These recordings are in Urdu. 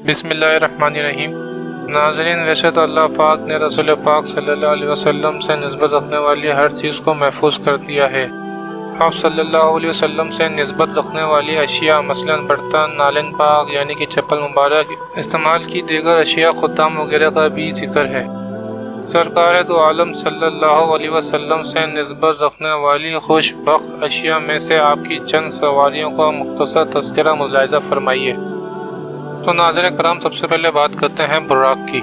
بسم اللہ الرحمن الرحیم۔ ناظرین، ویسے تو اللہ پاک نے رسول پاک صلی اللہ علیہ وسلم سے نسبت رکھنے والی ہر چیز کو محفوظ کر دیا ہے۔ آپ صلی اللہ علیہ وسلم سے نسبت رکھنے والی اشیاء مثلاً برتن، نالن پاک یعنی کہ چپل مبارک، استعمال کی دیگر اشیاء، خدام وغیرہ کا بھی ذکر ہے۔ سرکار دو عالم صلی اللہ علیہ وسلم سے نسبت رکھنے والی خوش بخت اشیاء میں سے آپ کی چند سواریوں کا مختصر تذکرہ ملاحظہ فرمائیے۔ تو ناظرین کرام، سب سے پہلے بات کرتے ہیں براق کی۔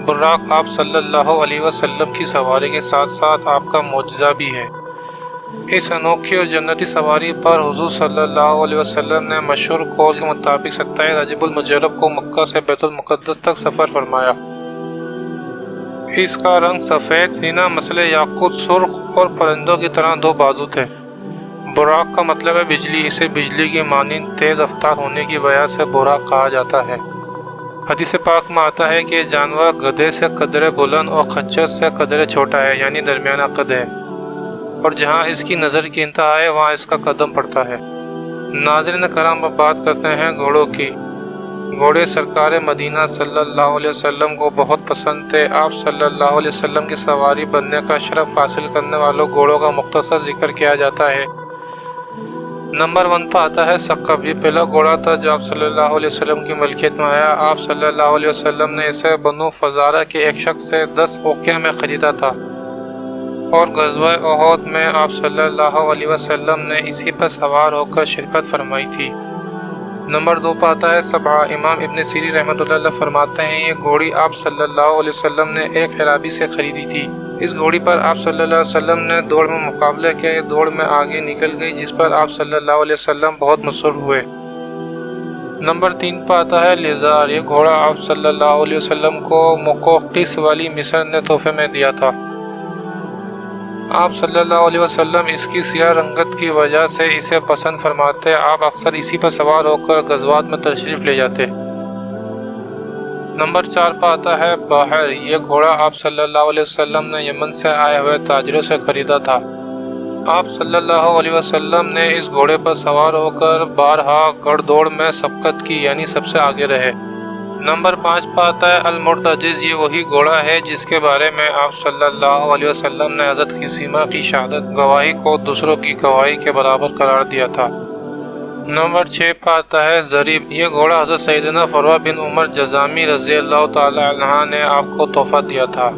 براق آپ صلی اللہ علیہ وسلم کی سواری کے ساتھ ساتھ آپ کا معجزہ بھی ہے۔ اس انوکھی اور جنتی سواری پر حضور صلی اللہ علیہ وسلم نے مشہور قول کے مطابق 27 رجب المجرب کو مکہ سے بیت المقدس تک سفر فرمایا۔ اس کا رنگ سفید، سینہ مثل یاقوت سرخ اور پرندوں کی طرح دو بازو تھے۔ براق کا مطلب ہے بجلی۔ اسے بجلی کی مانند تیز رفتار ہونے کی وجہ سے براق کہا جاتا ہے۔ حدیث پاک میں آتا ہے کہ جانور گدھے سے قدرے بلند اور خچر سے قدرے چھوٹا ہے، یعنی درمیانہ قد ہے، اور جہاں اس کی نظر کی انتہا ہے وہاں اس کا قدم پڑتا ہے۔ ناظرین کرام، اب بات کرتے ہیں گھوڑوں کی۔ گھوڑے سرکار مدینہ صلی اللہ علیہ وسلم کو بہت پسند تھے۔ آپ صلی اللہ علیہ وسلم کی سواری بننے کا شرف حاصل کرنے والوں گھوڑوں کا مختصر ذکر کیا جاتا ہے۔ نمبر 1 پر آتا ہے ثقب۔ یہ پہلا گھوڑا تھا جو آپ صلی اللہ علیہ وسلم کی ملکیت میں آیا۔ آپ صلی اللہ علیہ وسلم نے اسے بنو فزارہ کے ایک شخص سے 10 اوقیہ میں خریدا تھا، اور غزوہ احد میں آپ صلی اللہ علیہ وسلم نے اسی پر سوار ہو کر شرکت فرمائی تھی۔ نمبر 2 پر آتا ہے سبع۔ امام ابن سیرین رحمۃ اللہ علیہ فرماتے ہیں یہ گھوڑی آپ صلی اللہ علیہ وسلم نے ایک عرابی سے خریدی تھی۔ اس گھوڑی پر آپ صلی اللہ علیہ وسلم نے دوڑ میں مقابلہ کیا۔ یہ دوڑ میں آگے نکل گئی، جس پر آپ صلی اللہ علیہ وسلم بہت مسرور ہوئے۔ نمبر 3 پر آتا ہے لیزار۔ یہ گھوڑا آپ صلی اللہ علیہ وسلم کو مقوقس والی مصر نے تحفے میں دیا تھا۔ آپ صلی اللہ علیہ وسلم اس کی سیاہ رنگت کی وجہ سے اسے پسند فرماتے۔ آپ اکثر اسی پر سوار ہو کر غزوات میں تشریف لے جاتے۔ نمبر 4 پر آتا ہے باہر۔ یہ گھوڑا آپ صلی اللہ علیہ وسلم نے یمن سے آئے ہوئے تاجروں سے خریدا تھا۔ آپ صلی اللہ علیہ وسلم نے اس گھوڑے پر سوار ہو کر بارہا گھڑ دوڑ میں سبقت کی، یعنی سب سے آگے رہے۔ نمبر 5 پر آتا ہے المرتجز۔ یہ وہی گھوڑا ہے جس کے بارے میں آپ صلی اللہ علیہ وسلم نے حضرت خثیمہ کی شہادت گواہی کو دوسروں کی گواہی کے برابر قرار دیا تھا۔ نمبر 6 پر آتا ہے ضریب۔ یہ گھوڑا حضرت سیدنا فروہ بن عمر جذامی رضی اللہ تعالی عنہ نے آپ کو تحفہ دیا تھا۔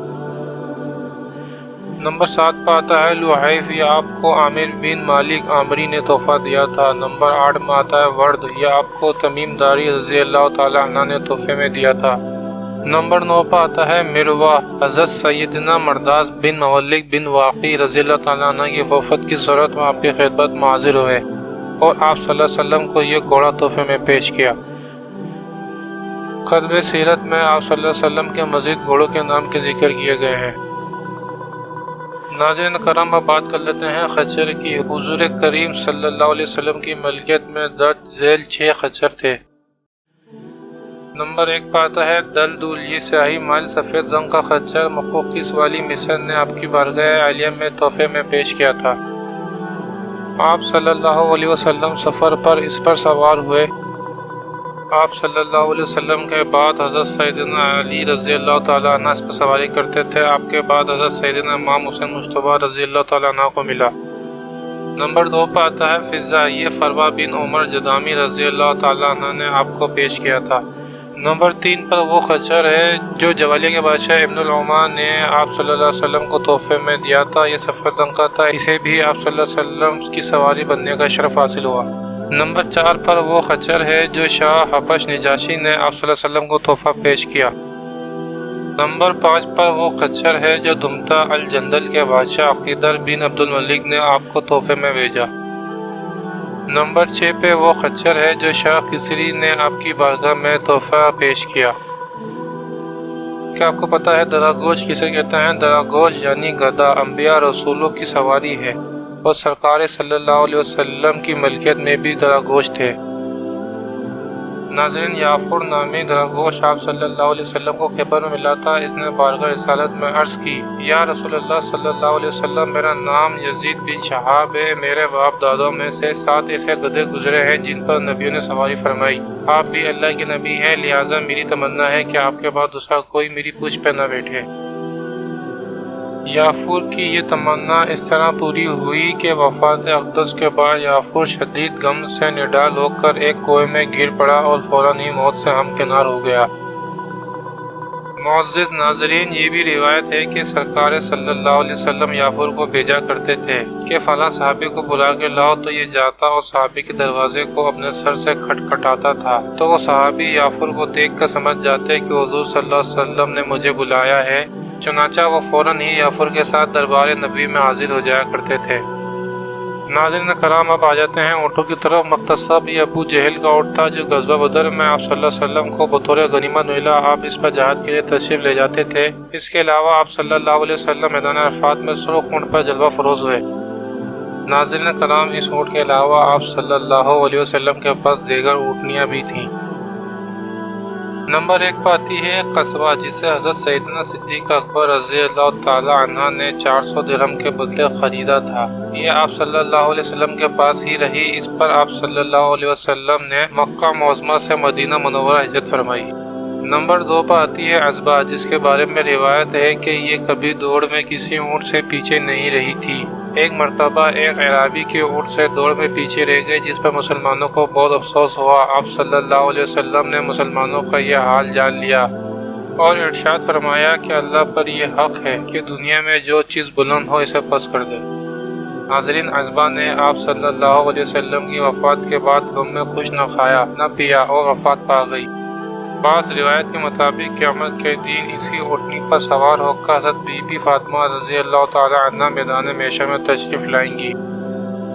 نمبر 7 پر آتا ہے لحیف۔ یہ آپ کو عامر بن مالک عامری نے تحفہ دیا تھا۔ نمبر 8 میں آتا ہے ورد۔ یہ آپ کو تمیم داری رضی اللہ تعالی عنہ نے تحفے میں دیا تھا۔ نمبر 9 پر آتا ہے مروا۔ حضرت سیدنا مرداس بن مولک بن واقی رضی اللہ تعالی عنہ کی وفات کی صورت میں آپ کی خدمت میں حاضر ہوئے، اور آپ صلی اللہ علیہ وسلم کو یہ گھوڑا تحفے میں پیش کیا۔ کتب سیرت میں آپ صلی اللہ علیہ وسلم کے مزید گھوڑوں کے نام کے ذکر کیے گئے ہیں۔ ناظرین کرام، اب بات کر لیتے ہیں خچر کی۔ حضور کریم صلی اللہ علیہ وسلم کی ملکیت میں درج ذیل 6 خچر تھے۔ نمبر 1 پر آتا ہے دلدل۔ یہ سیاہی مائل سفید رنگ کا خچر مقوقس والی مصر نے آپ کی بارگاہ عالیہ میں تحفے میں پیش کیا تھا۔ آپ صلی اللہ علیہ وسلم سفر پر اس پر سوار ہوئے۔ آپ صلی اللہ علیہ وسلم کے بعد حضرت سیدنا علی رضی اللہ تعالیٰ عنہ اس پر سواری کرتے تھے۔ آپ کے بعد حضرت سیدنا امام حسین مجتبیٰ رضی اللہ تعالیٰ عنہ کو ملا۔ نمبر 2 پر آتا ہے فضہ۔ یہ فروہ بن عمر جذامی رضی اللہ تعالیٰ عنہ نے آپ کو پیش کیا تھا۔ نمبر 3 پر وہ خچر ہے جو جوالیہ کے بادشاہ ابن العما نے آپ صلی اللہ علیہ وسلم کو تحفے میں دیا تھا۔ یہ سفید رنگ کا تھا۔ اسے بھی آپ صلی اللہ علیہ وسلم کی سواری بننے کا شرف حاصل ہوا۔ نمبر 4 پر وہ خچر ہے جو شاہ حبش نجاشی نے آپ صلی اللہ علیہ وسلم کو تحفہ پیش کیا۔ نمبر 5 پر وہ خچر ہے جو دمتا الجندل کے بادشاہ عقیدر بن عبد الملک نے آپ کو تحفے میں بھیجا۔ نمبر 6 پہ وہ خچر ہے جو شاہ کسری نے آپ کی بارگاہ میں تحفہ پیش کیا۔ کیا آپ کو پتا ہے دراگوش کسے کہتے ہیں؟ دراگوش یعنی گدھا انبیاء رسولوں کی سواری ہے، اور سرکار صلی اللہ علیہ وسلم کی ملکیت میں بھی دراگوش تھے۔ ناظرین، یافر نامی گوشت آپ صلی اللہ علیہ وسلم کو خیبر میں ملا تھا۔ اس نے بارگاہ رسالت میں عرض کی، یا رسول اللہ صلی اللہ علیہ وسلم، میرا نام یزید بن شہاب ہے۔ میرے باپ دادوں میں سے 7 ایسے گدھے گزرے ہیں جن پر نبیوں نے سواری فرمائی۔ آپ بھی اللہ کے نبی ہیں، لہٰذا میری تمنا ہے کہ آپ کے بعد دوسرا کوئی میری پوچھ پہ نہ بیٹھے۔ یافور کی یہ تمنا اس طرح پوری ہوئی کہ وفات اقدس کے بعد یافور شدید غم سے نڈال ہو کر ایک کنویں میں گر پڑا اور فوراً ہی موت سے ہمکنار ہو گیا۔ معزز ناظرین، یہ بھی روایت ہے کہ سرکار صلی اللہ علیہ وسلم یافور کو بھیجا کرتے تھے کہ فلاں صحابی کو بلا کے لاؤ، تو یہ جاتا اور صحابی کے دروازے کو اپنے سر سے کھٹکھٹاتا تھا، تو وہ صحابی یافور کو دیکھ کر سمجھ جاتے کہ حضور صلی اللہ علیہ وسلم نے مجھے بلایا ہے، چنانچہ وہ فوراً ہی یافور کے ساتھ دربار نبی میں حاضر ہو جایا کرتے تھے۔ ناظرین کرام، اب آ جاتے ہیں اونٹوں کی طرف۔ مختصب یہ ابو جہل کا اونٹ تھا جو غزوہ بدر میں آپ صلی اللہ علیہ وسلم کو بطور غنیمت ملا۔ آپ اس پر جہاد کے لیے تشریف لے جاتے تھے۔ اس کے علاوہ آپ صلی اللہ علیہ وسلم میدان عرفات میں سرخ اونٹ پر جلوہ فروز ہوئے۔ ناظرین کرام، اس اونٹ کے علاوہ آپ صلی اللہ علیہ وسلم کے پاس دیگر اونٹنیاں بھی تھیں۔ نمبر 1 پر آتی ہے قصبہ، جسے حضرت سیدنا صدیق اکبر رضی اللہ تعالی عنہ نے 400 درہم کے بدلے خریدا تھا۔ یہ آپ صلی اللہ علیہ وسلم کے پاس ہی رہی۔ اس پر آپ صلی اللہ علیہ وسلم نے مکہ معظمہ سے مدینہ منورہ ہجرت فرمائی۔ نمبر 2 پر آتی ہے عزبہ، جس کے بارے میں روایت ہے کہ یہ کبھی دوڑ میں کسی اونٹ سے پیچھے نہیں رہی تھی۔ ایک مرتبہ ایک اعرابی کے اونٹ سے دوڑ میں پیچھے رہ گئے، جس پر مسلمانوں کو بہت افسوس ہوا۔ آپ صلی اللہ علیہ وسلم نے مسلمانوں کا یہ حال جان لیا اور ارشاد فرمایا کہ اللہ پر یہ حق ہے کہ دنیا میں جو چیز بلند ہو اسے پس کر دے۔ ناظرین، عزبہ نے آپ صلی اللہ علیہ وسلم کی وفات کے بعد غم میں کچھ نہ کھایا نہ پیا اور وفات پا گئی۔ بعض روایت کے مطابق قیامت کے دن اسی اونٹنی پر سوار ہو کر حضرت بی بی فاطمہ رضی اللہ تعالی عنہ میدان محشر میں تشریف لائیں گی۔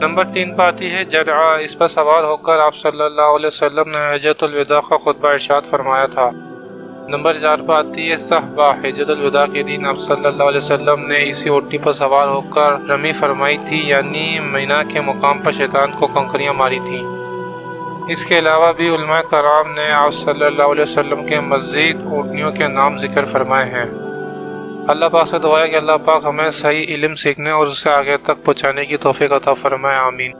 نمبر 3 پر آتی ہے جرعہ، اس پر سوار ہو کر آپ صلی اللہ علیہ وسلم نے حجۃ الوداع کا خطبہ ارشاد فرمایا تھا۔ نمبر 4 پر آتی ہے صحبہ، حجۃ الوداع کے دن آپ صلی اللہ علیہ وسلم نے اسی اونٹنی پر سوار ہو کر رمی فرمائی تھی، یعنی مینا کے مقام پر شیطان کو کنکریاں ماری تھیں۔ اس کے علاوہ بھی علماء کرام نے آپ صلی اللہ علیہ وسلم کے مزید اونٹنیوں کے نام ذکر فرمائے ہیں۔ اللہ پاک سے دعا ہے کہ اللہ پاک ہمیں صحیح علم سیکھنے اور اسے آگے تک پہنچانے کی توفیق عطا فرمائے، آمین۔